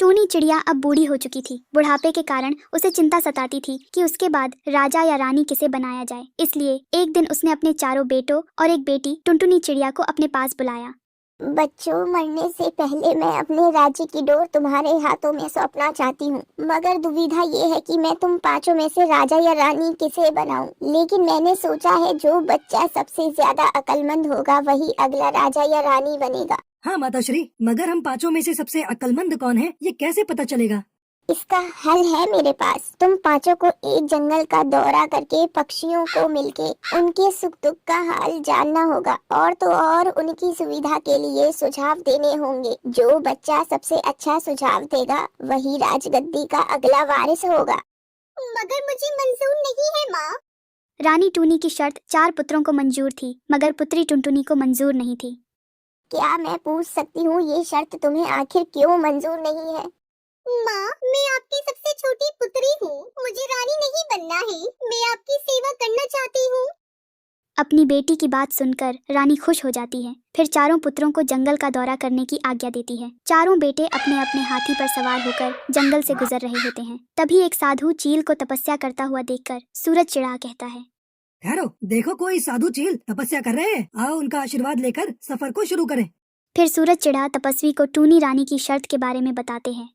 टूनी चिड़िया अब बूढ़ी हो चुकी थी। बुढ़ापे के कारण उसे चिंता सताती थी कि उसके बाद राजा या रानी किसे बनाया जाए। इसलिए एक दिन उसने अपने चारों बेटों और एक बेटी टुनटुनी चिड़िया को अपने पास बुलाया। बच्चों, मरने से पहले मैं अपने राज्य की डोर तुम्हारे हाथों में सौंपना चाहती हूँ, मगर दुविधा ये है कि मैं तुम पांचों में से राजा या रानी किसे बनाऊं। लेकिन मैंने सोचा है जो बच्चा सबसे ज्यादा अक्लमंद होगा वही अगला राजा या रानी बनेगा। हाँ माताश्री, मगर हम पांचों में से सबसे अक्लमंद कौन है ये कैसे पता चलेगा? इसका हल है मेरे पास। तुम पांचों को एक जंगल का दौरा करके पक्षियों को मिलके उनके सुख दुख का हाल जानना होगा और तो और उनकी सुविधा के लिए सुझाव देने होंगे। जो बच्चा सबसे अच्छा सुझाव देगा वही राजगद्दी का अगला वारिस होगा। मगर मुझे मंजूर नहीं है माँ। रानी टूनी की शर्त 4 पुत्रों को मंजूर थी, मगर पुत्री टुनटुनी को मंजूर नहीं थी। क्या मैं पूछ सकती हूँ ये शर्त तुम्हें आखिर क्यों मंजूर नहीं है? माँ, मैं आपकी सबसे छोटी पुत्री हूँ, मुझे रानी नहीं बनना है, मैं आपकी सेवा करना चाहती हूँ। अपनी बेटी की बात सुनकर रानी खुश हो जाती है। फिर चारों पुत्रों को जंगल का दौरा करने की आज्ञा देती है। चारों बेटे अपने अपने हाथी पर सवार होकर जंगल से गुजर रहे होते हैं। तभी एक साधु चील को तपस्या करता हुआ देखकर सूरज चिढ़ा कहता है, ठहरो, देखो कोई साधु चील तपस्या कर रहे हैं, आओ उनका आशीर्वाद लेकर सफर को शुरू करें। फिर सूरज चिढ़ा तपस्वी को टूनी रानी की शर्त के बारे में बताते हैं।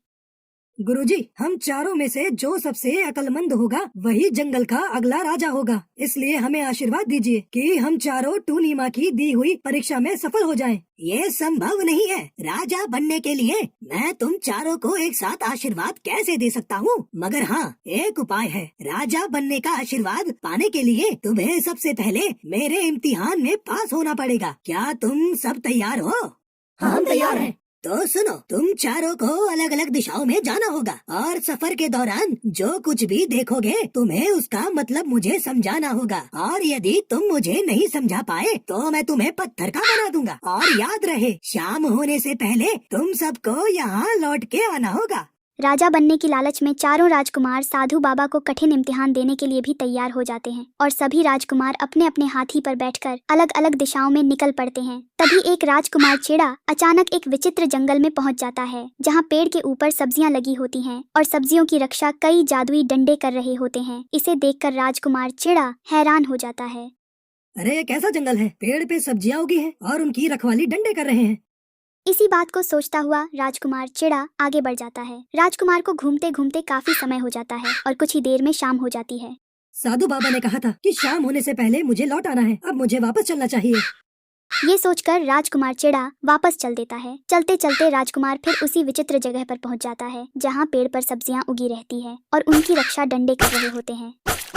गुरुजी, हम चारों में से जो सबसे अक्लमंद होगा वही जंगल का अगला राजा होगा। इसलिए हमें आशीर्वाद दीजिए कि हम चारों टूनी माँ की दी हुई परीक्षा में सफल हो जाएं। ये संभव नहीं है। राजा बनने के लिए मैं तुम चारों को एक साथ आशीर्वाद कैसे दे सकता हूँ? मगर हाँ, एक उपाय है। राजा बनने का आशीर्वाद पाने के लिए तुम्हें सबसे पहले मेरे इम्तिहान में पास होना पड़ेगा। क्या तुम सब तैयार हो? हम तैयार हैं। तो सुनो, तुम चारों को अलग अलग दिशाओं में जाना होगा और सफर के दौरान जो कुछ भी देखोगे तुम्हें उसका मतलब मुझे समझाना होगा, और यदि तुम मुझे नहीं समझा पाए तो मैं तुम्हें पत्थर का बना दूंगा। और याद रहे, शाम होने से पहले तुम सबको यहाँ लौट के आना होगा। राजा बनने की लालच में चारों राजकुमार साधु बाबा को कठिन इम्तिहान देने के लिए भी तैयार हो जाते हैं और सभी राजकुमार अपने अपने हाथी पर बैठकर अलग अलग दिशाओं में निकल पड़ते हैं। तभी एक राजकुमार चेड़ा अचानक एक विचित्र जंगल में पहुंच जाता है, जहां पेड़ के ऊपर सब्जियां लगी होती हैं और सब्जियों की रक्षा कई जादुई डंडे कर रहे होते हैं। इसे देखकर राजकुमार चेड़ा हैरान हो जाता है। अरे ये कैसा जंगल है? पेड़ पे सब्जियां उगी हैं और उनकी रखवाली डंडे कर रहे हैं। इसी बात को सोचता हुआ राजकुमार चिड़ा आगे बढ़ जाता है। राजकुमार को घूमते घूमते काफी समय हो जाता है और कुछ ही देर में शाम हो जाती है। साधु बाबा ने कहा था कि शाम होने से पहले मुझे लौट आना है, अब मुझे वापस चलना चाहिए। ये सोचकर राजकुमार चिड़ा वापस चल देता है। चलते चलते राजकुमार फिर उसी विचित्र जगह पर पहुंच जाता है, जहां पेड़ पर सब्जियां उगी रहती है और उनकी रक्षा डंडे कर रहे होते हैं।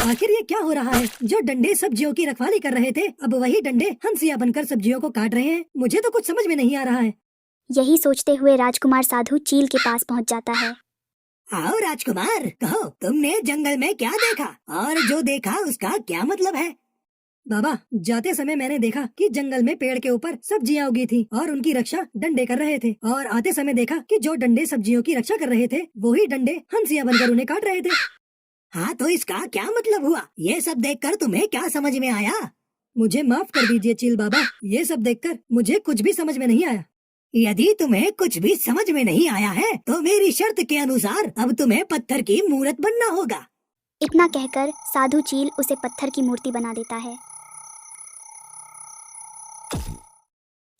आखिर ये क्या हो रहा है? जो डंडे सब्जियों की रखवाली कर रहे थे, अब वही डंडे हंसिया बनकर सब्जियों को काट रहे हैं। मुझे तो कुछ समझ में नहीं आ रहा है। यही सोचते हुए राजकुमार साधु चील के पास पहुंच जाता है। आओ राजकुमार, कहो तुमने जंगल में क्या देखा और जो देखा उसका क्या मतलब है? बाबा, जाते समय मैंने देखा कि जंगल में पेड़ के ऊपर सब्जियां उगी थी और उनकी रक्षा डंडे कर रहे थे, और आते समय देखा कि जो डंडे सब्जियों की रक्षा कर रहे थे वही डंडे हंसिया बनकर उन्हें काट रहे थे। हाँ, तो इसका क्या मतलब हुआ? ये सब देखकर तुम्हें क्या समझ में आया? मुझे माफ कर दीजिए चील बाबा, ये सब देखकर मुझे कुछ भी समझ में नहीं आया। यदि तुम्हें कुछ भी समझ में नहीं आया है तो मेरी शर्त के अनुसार अब तुम्हें पत्थर की मूर्त बनना होगा। इतना कहकर साधु चील उसे पत्थर की मूर्ति बना देता है।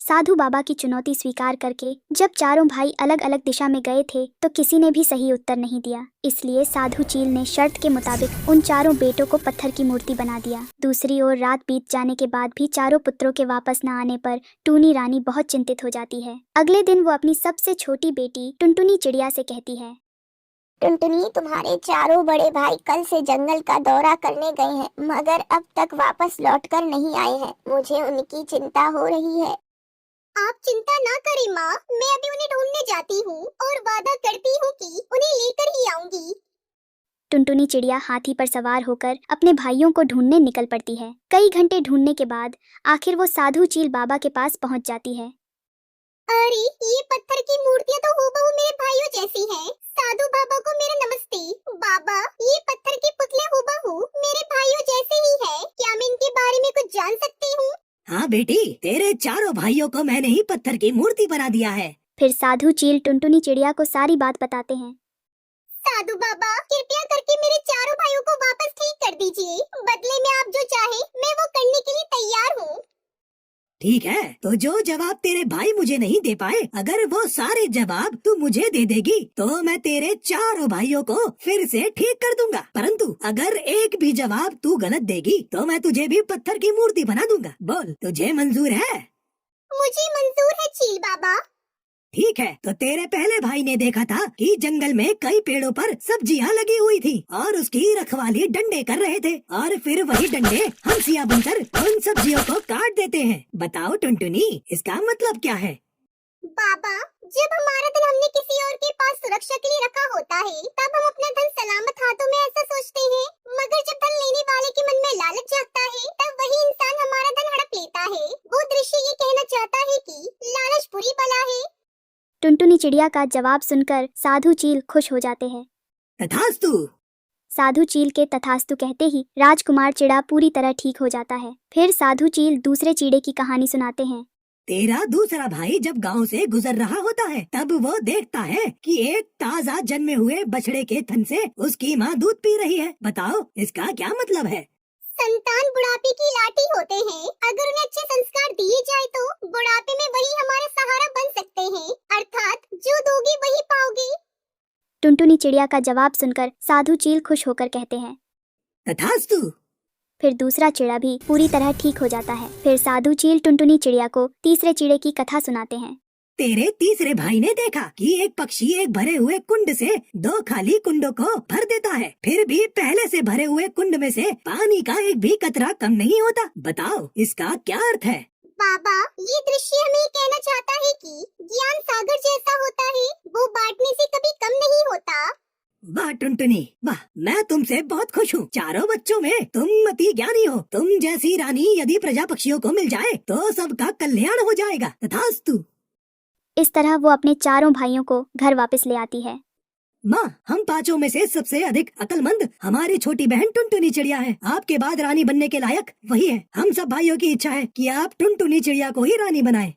साधु बाबा की चुनौती स्वीकार करके जब चारों भाई अलग अलग दिशा में गए थे तो किसी ने भी सही उत्तर नहीं दिया। इसलिए साधु चील ने शर्त के मुताबिक उन चारों बेटों को पत्थर की मूर्ति बना दिया। दूसरी ओर रात बीत जाने के बाद भी चारों पुत्रों के वापस न आने पर टूनी रानी बहुत चिंतित हो जाती है। अगले दिन वो अपनी सबसे छोटी बेटी टुनटुनी चिड़िया से कहती है, टुनटुनी, तुम्हारे चारों बड़े भाई कल से जंगल का दौरा करने गए हैं, मगर अब तक वापस लौटकर नहीं आए हैं। मुझे उनकी चिंता हो रही है। आप चिंता ना करें माँ, मैं अभी उन्हें ढूंढने जाती हूँ और वादा करती हूँ कि उन्हें लेकर ही आऊंगी। टुनटुनी चिड़िया हाथी पर सवार होकर अपने भाइयों को ढूंढने निकल पड़ती है। कई घंटे ढूंढने के बाद आखिर वो साधु चील बाबा के पास पहुंच जाती है। अरे, ये पत्थर की मूर्तियाँ तो हूबहू मेरे भाइयों जैसी हैं। साधु बाबा को मेरा नमस्ते। बाबा, ये पत्थर के पुतले हूबहू मेरे भाइयों जैसे ही हैं। क्या मैं इनके बारे में कुछ जान सकती हूँ? हाँ बेटी, तेरे चारों भाइयों को मैंने ही पत्थर की मूर्ति बना दिया है। फिर साधु चील टुनटुनी चिड़िया को सारी बात बताते हैं। साधु बाबा, कृपया करके मेरे चारों भाइयों को वापस ठीक कर दीजिए। बदले में आप जो चाहे मैं वो करने के लिए तैयार हूँ। ठीक है, तो जो जवाब तेरे भाई मुझे नहीं दे पाए, अगर वो सारे जवाब तू मुझे दे देगी तो मैं तेरे चारों भाइयों को फिर से ठीक कर दूंगा। परंतु अगर एक भी जवाब तू गलत देगी तो मैं तुझे भी पत्थर की मूर्ति बना दूंगा। बोल, तुझे मंजूर है? मुझे मंजूर है चील बाबा। ठीक है, तो तेरे पहले भाई ने देखा था कि जंगल में कई पेड़ों पर सब्जियां लगी हुई थी और उसकी रखवाली डंडे कर रहे थे, और फिर वही डंडे हंसिया बनकर उन सब्जियों को काट देते हैं। बताओ टुनटुनी, इसका मतलब क्या है? बाबा, जब हमारा धन हमने किसी और के पास सुरक्षा के लिए रखा होता है, तब हम अपना धन सलामत हाथों में ऐसा सोचते हैं। मगर जब धन लेने वाले के मन में लालच जागता है, तब वही इंसान हमारा धन हड़प लेता है। वो दृश्य ये कहना चाहता है कि लालच बुरी बला है। टुनटुनी चिड़िया का जवाब सुनकर साधु चील खुश हो जाते हैं। तथास्तु। साधु चील के तथास्तु कहते ही राजकुमार चिड़ा पूरी तरह ठीक हो जाता है। फिर साधु चील दूसरे चीड़े की कहानी सुनाते हैं। तेरा दूसरा भाई जब गांव से गुजर रहा होता है, तब वो देखता है कि एक ताजा जन्मे हुए बछड़े के थन से उसकी माँ दूध पी रही है। बताओ, इसका क्या मतलब है? संतान बुढ़ापे की लाठी होते हैं। अगर उन्हें अच्छे संस्कार दिए जाए तो बुढ़ापे में वही हमारा सहारा बन सकते हैं। अर्थात जो दोगे वही पाओगे। टुनटुनी चिड़िया का जवाब सुनकर साधु चील खुश होकर कहते हैं। तथास्तु। फिर दूसरा चिड़ा भी पूरी तरह ठीक हो जाता है। फिर साधु चील टुनटुनी चिड़िया को तीसरे चिड़े की कथा सुनाते हैं। तेरे तीसरे भाई ने देखा कि एक पक्षी एक भरे हुए कुंड से 2 खाली कुंडों को भर देता है, फिर भी पहले से भरे हुए कुंड में से पानी का एक भी कतरा कम नहीं होता। बताओ, इसका क्या अर्थ है? बाबा, ये दृश्य हमें कहना चाहता है कि ज्ञान सागर जैसा होता है, वो बांटने से कभी कम नहीं होता। वाह टुनटुनी, वाह, मैं तुमसे बहुत खुश हूँ। चारों बच्चों में तुम अति ज्ञानी हो। तुम जैसी रानी यदि प्रजा पक्षियों को मिल जाए तो सबका कल्याण हो जाएगा। तथास्तु। इस तरह वो अपने चारों भाइयों को घर वापस ले आती है। माँ, हम पांचों में से सबसे अधिक अक्लमंद हमारी छोटी बहन टुनटुनी चिड़िया है। आपके बाद रानी बनने के लायक वही है। हम सब भाइयों की इच्छा है कि आप टुनटुनी चिड़िया को ही रानी बनाएं।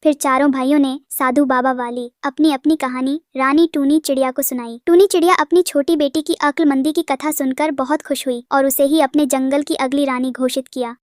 फिर चारों भाइयों ने साधु बाबा वाली अपनी अपनी कहानी रानी टूनी चिड़िया को सुनाई। टूनी चिड़िया अपनी छोटी बेटी की अक्लमंदी की कथा सुनकर बहुत खुश हुई और उसे ही अपने जंगल की अगली रानी घोषित किया।